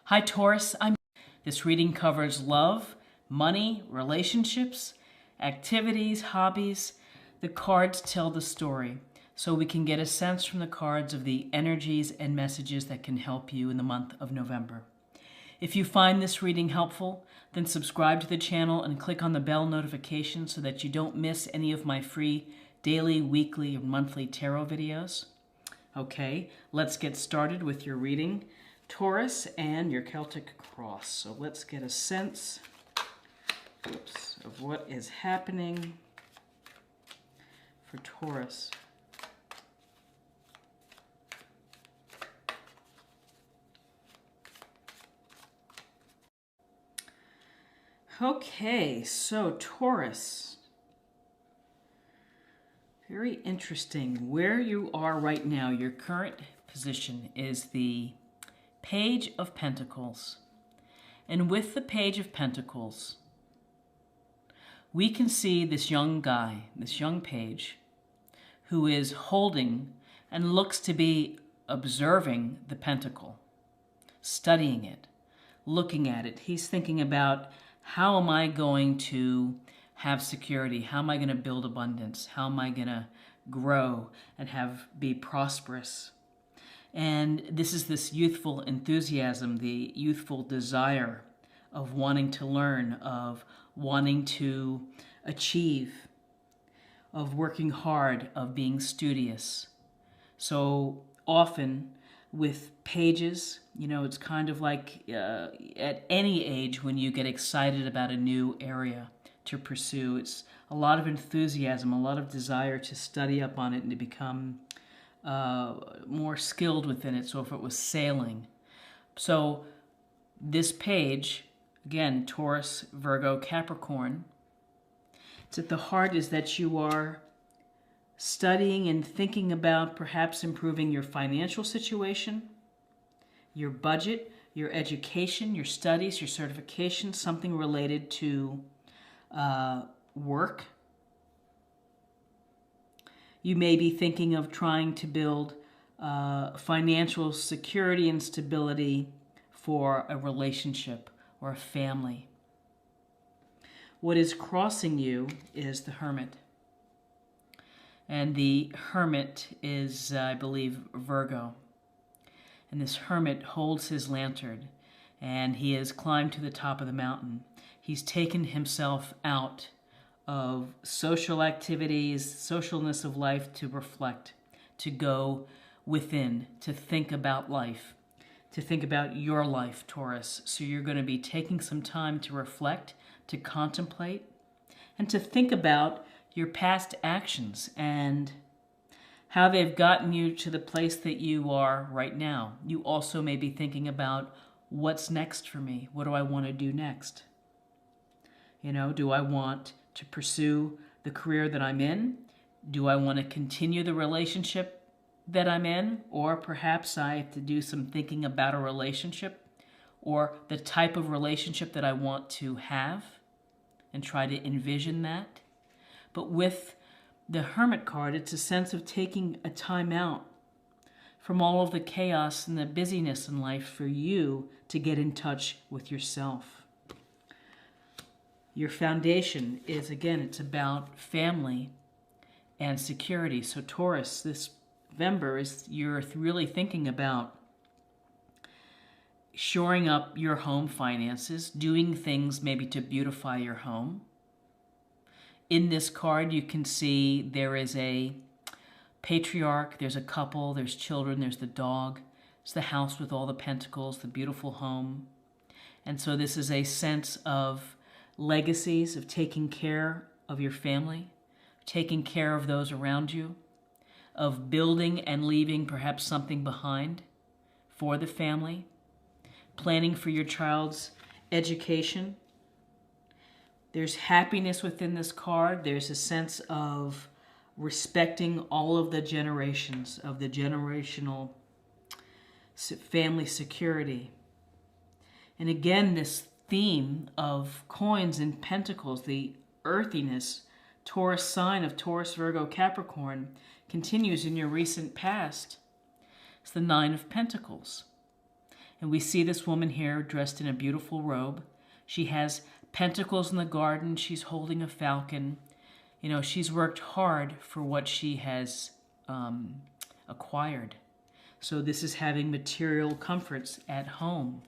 Hi Taurus, This reading covers love, money, relationships, activities, hobbies. The cards tell the story, so we can get a sense from the cards of the energies and messages that can help you in the month of November. If you find this reading helpful, then subscribe to the channel and click on the bell notification so that you don't miss any of my free daily, weekly, or monthly tarot videos. Okay, let's get started with your reading, Taurus, and your Celtic cross. So let's get a sense of what is happening for Taurus. Okay, so Taurus, very interesting. Where you are right now, your current position is the Page of Pentacles. And with the Page of Pentacles, we can see this young guy, this young page, who is holding and looks to be observing the pentacle, studying it, looking at it. He's thinking about, how am I going to have security? How am I going to build abundance? How am I going to grow and be prosperous? And this is this youthful enthusiasm, the youthful desire of wanting to learn, of wanting to achieve, of working hard, of being studious. So often with pages, it's kind of like at any age when you get excited about a new area to pursue, it's a lot of enthusiasm, a lot of desire to study up on it and to become more skilled within it. So if it was sailing. So this page, again, Taurus, Virgo, Capricorn, it's at the heart is that you are studying and thinking about perhaps improving your financial situation, your budget, your education, your studies, your certification, something related to work. You may be thinking of trying to build financial security and stability for a relationship or a family. What is crossing you is the Hermit. And the Hermit is, I believe, Virgo. And this Hermit holds his lantern, and he has climbed to the top of the mountain. He's taken himself out of social activities, socialness of life, to reflect, to go within, to think about life, to think about your life, Taurus. So you're going to be taking some time to reflect, to contemplate, and to think about your past actions and how they've gotten you to the place that you are right now. You also may be thinking about, what's next for me? What do I want to do next? Do I want to pursue the career that I'm in? Do I want to continue the relationship that I'm in? Or perhaps I have to do some thinking about a relationship or the type of relationship that I want to have and try to envision that. But with the Hermit card, it's a sense of taking a time out from all of the chaos and the busyness in life for you to get in touch with yourself. Your foundation is, again, it's about family and security. So Taurus, this November, you're really thinking about shoring up your home finances, doing things maybe to beautify your home. In this card, you can see there is a patriarch, there's a couple, there's children, there's the dog. It's the house with all the pentacles, the beautiful home. And so this is a sense of legacies, of taking care of your family, taking care of those around you, of building and leaving perhaps something behind for the family, planning for your child's education. There's happiness within this card. There's a sense of respecting all of the generations, of the generational family security. And again, this theme of coins and pentacles, the earthiness, Taurus sign of Taurus, Virgo, Capricorn, continues in your recent past. It's the Nine of Pentacles. And we see this woman here dressed in a beautiful robe. She has pentacles in the garden. She's holding a falcon. You know, she's worked hard for what she has acquired. So this is having material comforts at home.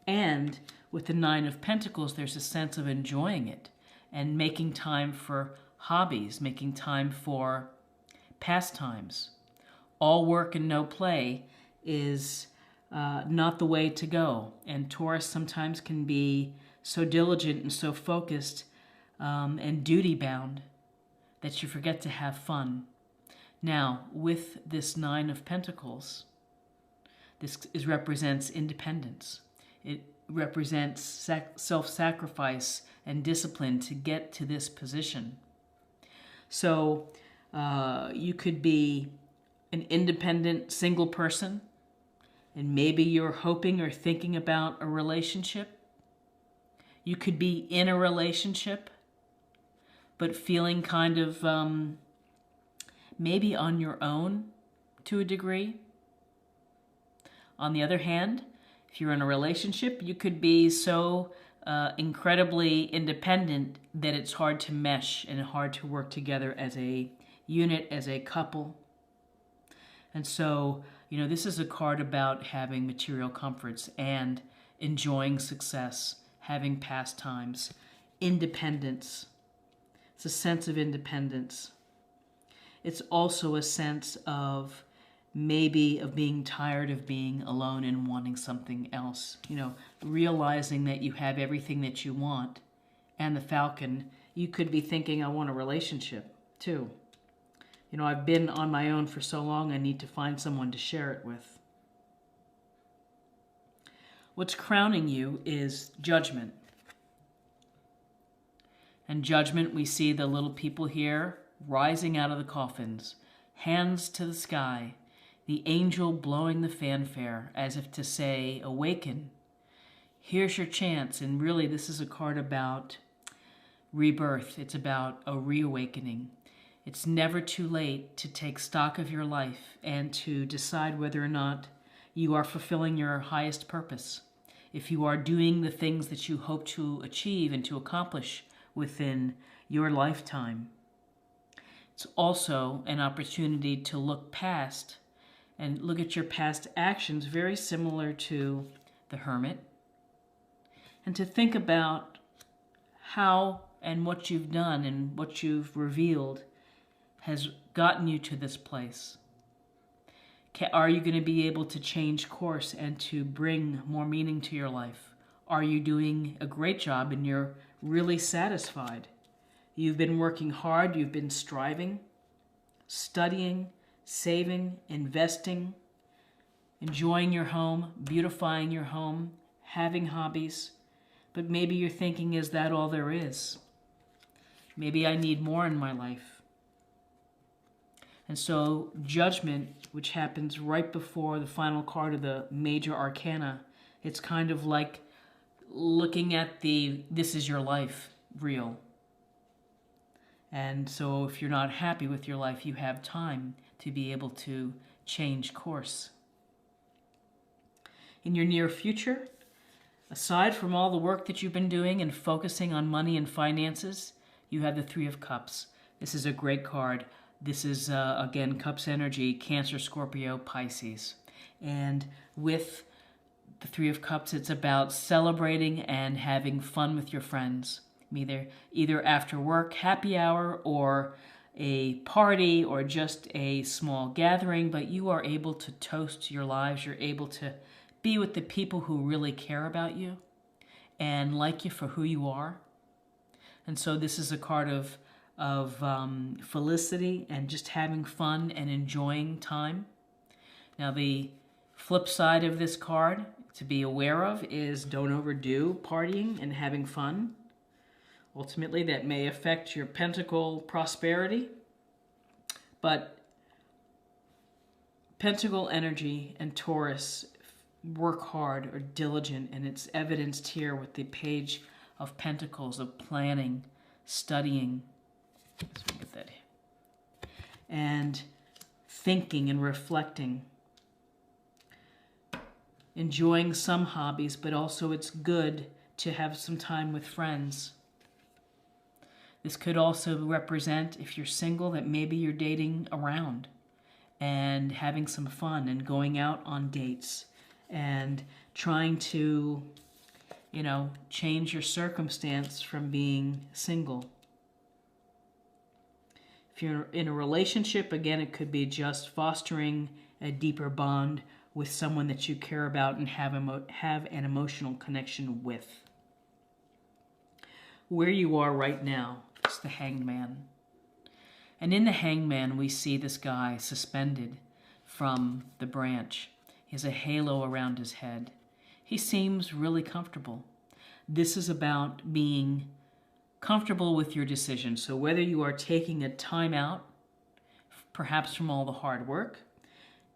And with the Nine of Pentacles, there's a sense of enjoying it and making time for hobbies, making time for pastimes. All work and no play is not the way to go. And Taurus sometimes can be so diligent and so focused and duty-bound that you forget to have fun. Now, with this Nine of Pentacles, represents independence. It represents self-sacrifice and discipline to get to this position. So you could be an independent single person, and maybe you're hoping or thinking about a relationship. You could be in a relationship, but feeling kind of maybe on your own to a degree. On the other hand, if you're in a relationship, you could be so incredibly independent that it's hard to mesh and hard to work together as a unit, as a couple. And so, you know, this is a card about having material comforts and enjoying success, having pastimes, independence. It's a sense of independence. It's also a sense of maybe of being tired of being alone and wanting something else. You know, realizing that you have everything that you want. And the Falcon, you could be thinking, I want a relationship too. You know, I've been on my own for so long, I need to find someone to share it with. What's crowning you is Judgment. And Judgment, we see the little people here rising out of the coffins, hands to the sky, the angel blowing the fanfare as if to say, awaken, here's your chance. And really, this is a card about rebirth. It's about a reawakening. It's never too late to take stock of your life and to decide whether or not you are fulfilling your highest purpose. If you are doing the things that you hope to achieve and to accomplish within your lifetime. It's also an opportunity to look past and look at your past actions, very similar to the Hermit, and to think about how and what you've done and what you've revealed has gotten you to this place. Are you going to be able to change course and to bring more meaning to your life? Are you doing a great job and you're really satisfied? You've been working hard, you've been striving, studying, saving, investing, enjoying your home, beautifying your home, having hobbies. But maybe you're thinking, is that all there is? Maybe I need more in my life. And so Judgment, which happens right before the final card of the major arcana, it's kind of like looking at the this is your life reel. And so if you're not happy with your life, you have time to be able to change course. In your near future, aside from all the work that you've been doing and focusing on money and finances, you have the Three of Cups. This is a great card. This is, again, Cups energy, Cancer, Scorpio, Pisces. And with the Three of Cups, it's about celebrating and having fun with your friends. Either after work, happy hour, or a party, or just a small gathering, but you are able to toast your lives. You're able to be with the people who really care about you and like you for who you are. And so this is a card of felicity and just having fun and enjoying time. Now the flip side of this card to be aware of is don't overdo partying and having fun. Ultimately that may affect your pentacle prosperity, but Pentacle energy and Taurus work hard, are diligent, and it's evidenced here with the Page of Pentacles of planning, studying, let's get that here, and thinking and reflecting. enjoying some hobbies, but also it's good to have some time with friends. This could also represent, if you're single, that maybe you're dating around and having some fun and going out on dates and trying to, change your circumstance from being single. If you're in a relationship, again, it could be just fostering a deeper bond with someone that you care about and have an emotional connection with. Where you are right now is the Hangman. And in the Hangman, we see this guy suspended from the branch. He has a halo around his head. He seems really comfortable. This is about being comfortable with your decision. So whether you are taking a time out, perhaps from all the hard work,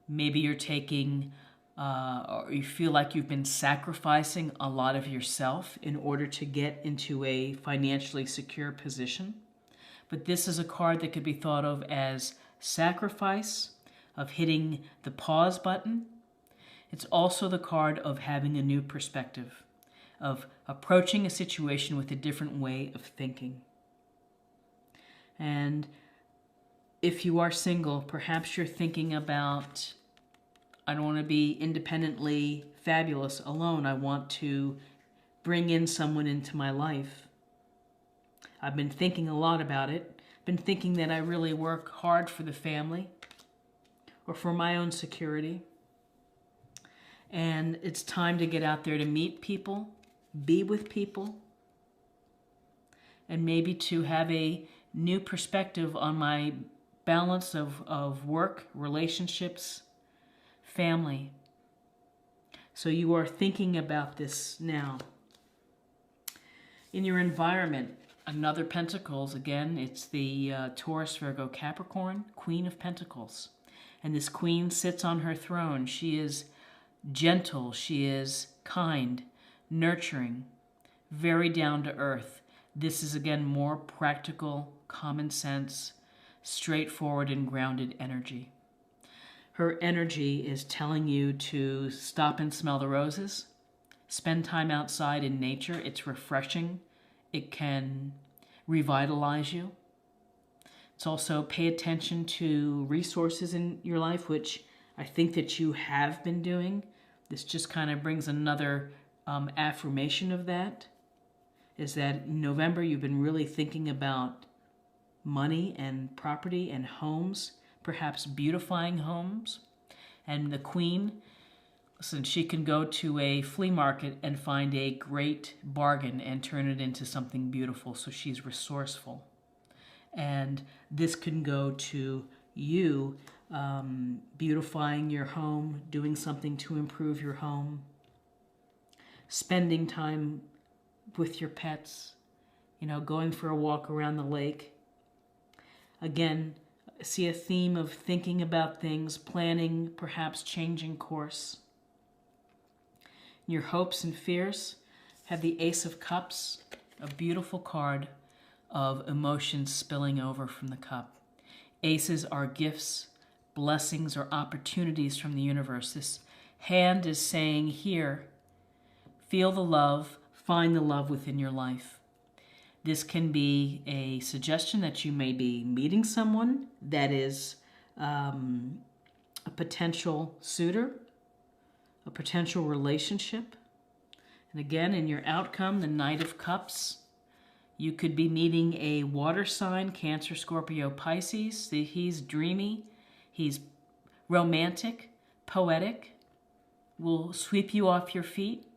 maybe you're taking, or you feel like you've been sacrificing a lot of yourself in order to get into a financially secure position. But this is a card that could be thought of as sacrifice, of hitting the pause button. It's also the card of having a new perspective, of approaching a situation with a different way of thinking. And if you are single, perhaps you're thinking about, I don't want to be independently fabulous alone. I want to bring in someone into my life. I've been thinking a lot about it. Been thinking that I really work hard for the family or for my own security. And it's time to get out there to meet people, be with people, and maybe to have a new perspective on my balance of work, relationships, family. So you are thinking about this now. In your environment, another Pentacles, again, it's the Taurus, Virgo, Capricorn, Queen of Pentacles. And this queen sits on her throne. She is gentle, she is kind, nurturing, very down to earth. This is, again, more practical, common sense, straightforward and grounded energy. Her energy is telling you to stop and smell the roses, spend time outside in nature. It's refreshing. It can revitalize you. It's also pay attention to resources in your life, which I think that you have been doing. This just kind of brings another affirmation of that, is that in November you've been really thinking about money and property and homes, perhaps beautifying homes. And the queen, listen, she can go to a flea market and find a great bargain and turn it into something beautiful. So she's resourceful. And this can go to you beautifying your home, doing something to improve your home, spending time with your pets, going for a walk around the lake. Again, see a theme of thinking about things, planning, perhaps changing course. Your hopes and fears have the Ace of Cups, a beautiful card of emotions spilling over from the cup. Aces are gifts, blessings, or opportunities from the universe. This hand is saying, here, feel the love, find the love within your life. This can be a suggestion that you may be meeting someone that is a potential suitor, a potential relationship. And again, in your outcome, the Knight of Cups, you could be meeting a water sign, Cancer, Scorpio, Pisces. He's dreamy, he's romantic, poetic, will sweep you off your feet.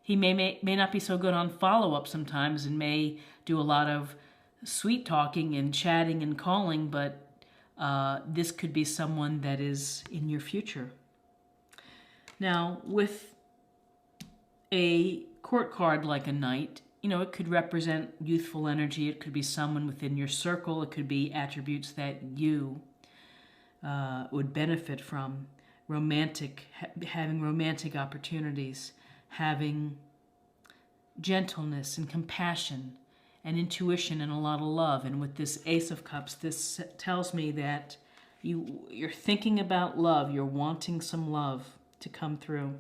He may not be so good on follow-up sometimes and may do a lot of sweet talking and chatting and calling, but this could be someone that is in your future. Now, with a court card like a knight, it could represent youthful energy. It could be someone within your circle. It could be attributes that you would benefit from. Having romantic opportunities, having gentleness and compassion and intuition and a lot of love. And with this Ace of Cups, this tells me that you're thinking about love. You're wanting some love to come through.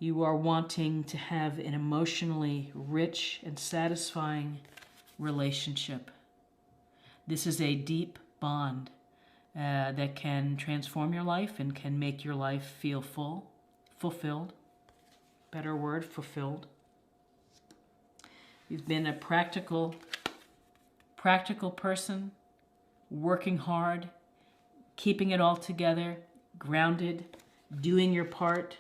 You are wanting to have an emotionally rich and satisfying relationship. This is a deep bond that can transform your life and can make your life feel fulfilled. Better word, fulfilled. You've been a practical person, working hard, keeping it all together, grounded, doing your part.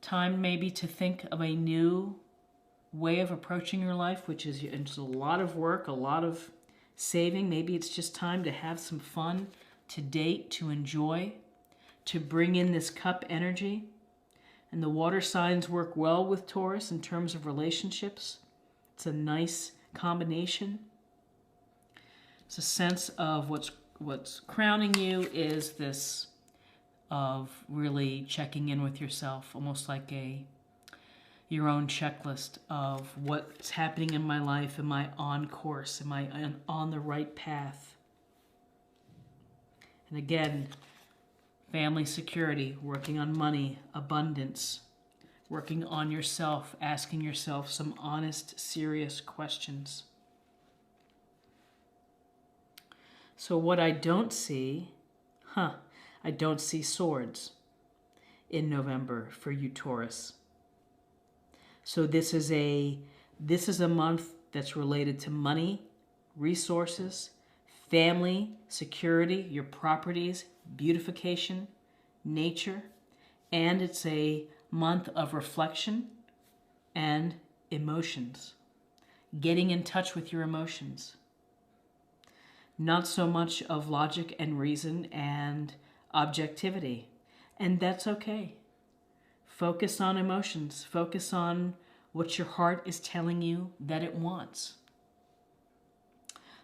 Time maybe to think of a new way of approaching your life, which is it's a lot of work, a lot of saving. Maybe it's just time to have some fun, to date, to enjoy, to bring in this cup energy. And the water signs work well with Taurus in terms of relationships. It's a nice combination. It's a sense of what's crowning you is this of really checking in with yourself, almost like your own checklist of what's happening in my life. Am I on course? Am I on the right path? And again, family security, working on money, abundance, working on yourself, asking yourself some honest, serious questions. So what I don't see, I don't see swords in November for you, Taurus. So this is a month that's related to money, resources, family, security, your properties, beautification, nature, and it's a month of reflection and emotions. Getting in touch with your emotions. Not so much of logic and reason and objectivity. And that's okay. Focus on emotions. Focus on what your heart is telling you that it wants.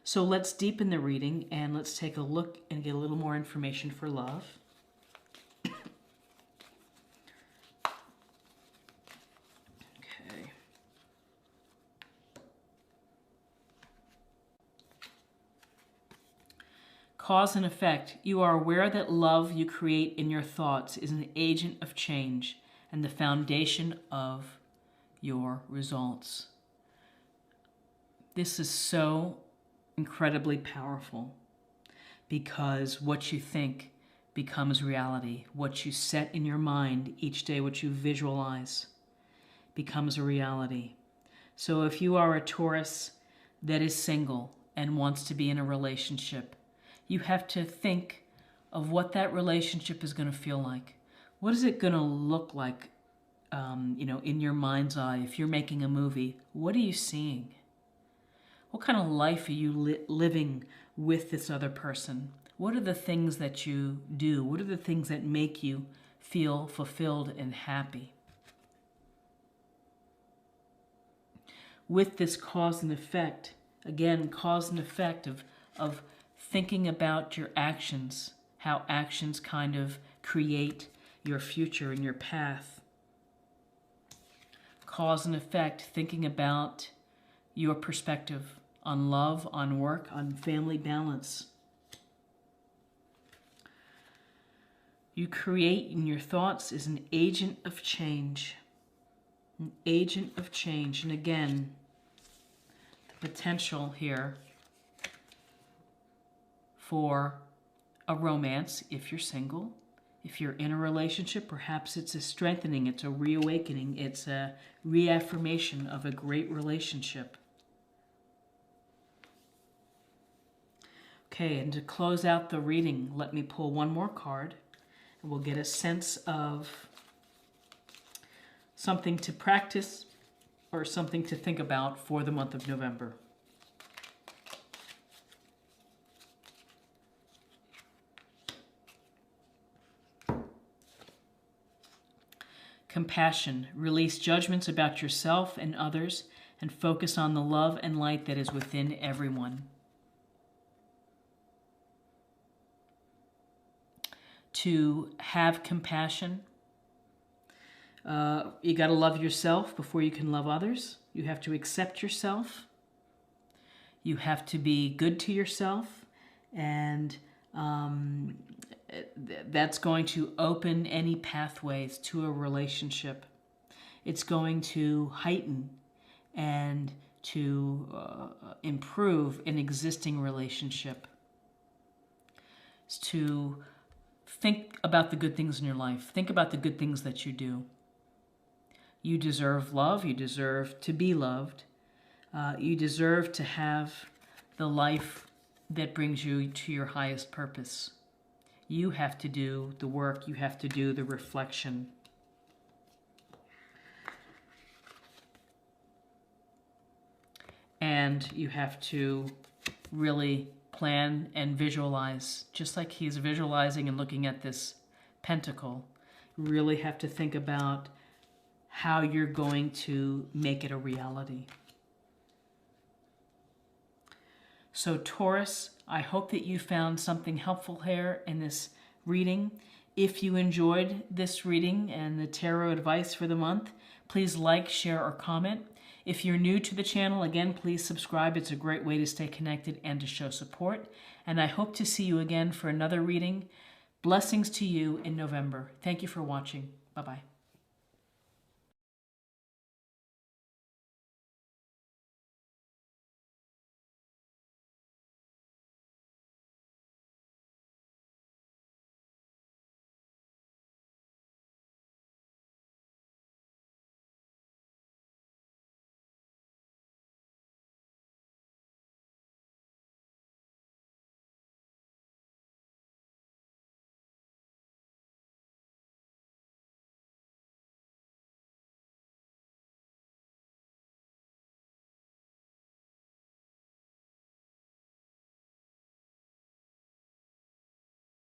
So let's deepen the reading and let's take a look and get a little more information for love. Okay. Cause and effect. You are aware that love you create in your thoughts is an agent of change and the foundation of your results. This is so incredibly powerful because what you think becomes reality. What you set in your mind each day, what you visualize, becomes a reality. So if you are a Taurus that is single and wants to be in a relationship, you have to think of what that relationship is going to feel like. What is it going to look like, in your mind's eye? If you're making a movie, what are you seeing? What kind of life are you living with this other person? What are the things that you do? What are the things that make you feel fulfilled and happy? With this cause and effect, again, cause and effect of thinking about your actions, how actions kind of create your future and your path. Cause and effect, thinking about your perspective on love, on work, on family balance. You create in your thoughts is an agent of change. An agent of change. And again, the potential here for a romance if you're single. If you're in a relationship, perhaps it's a strengthening, it's a reawakening, it's a reaffirmation of a great relationship. Okay, and to close out the reading, let me pull one more card, and we'll get a sense of something to practice or something to think about for the month of November. Compassion. Release judgments about yourself and others and focus on the love and light that is within everyone. To have compassion, you got to love yourself before you can love others. You have to accept yourself. You have to be good to yourself and that's going to open any pathways to a relationship. It's going to heighten and to improve an existing relationship. It's to think about the good things in your life. Think about the good things that you do. You deserve love. You deserve to be loved. You deserve to have the life that brings you to your highest purpose. You have to do the work. You have to do the reflection. And you have to really plan and visualize, just like he's visualizing and looking at this pentacle. You really have to think about how you're going to make it a reality. So Taurus, I hope that you found something helpful here in this reading. If you enjoyed this reading and the tarot advice for the month, please like, share, or comment. If you're new to the channel, again, please subscribe. It's a great way to stay connected and to show support. And I hope to see you again for another reading. Blessings to you in November. Thank you for watching. Bye-bye.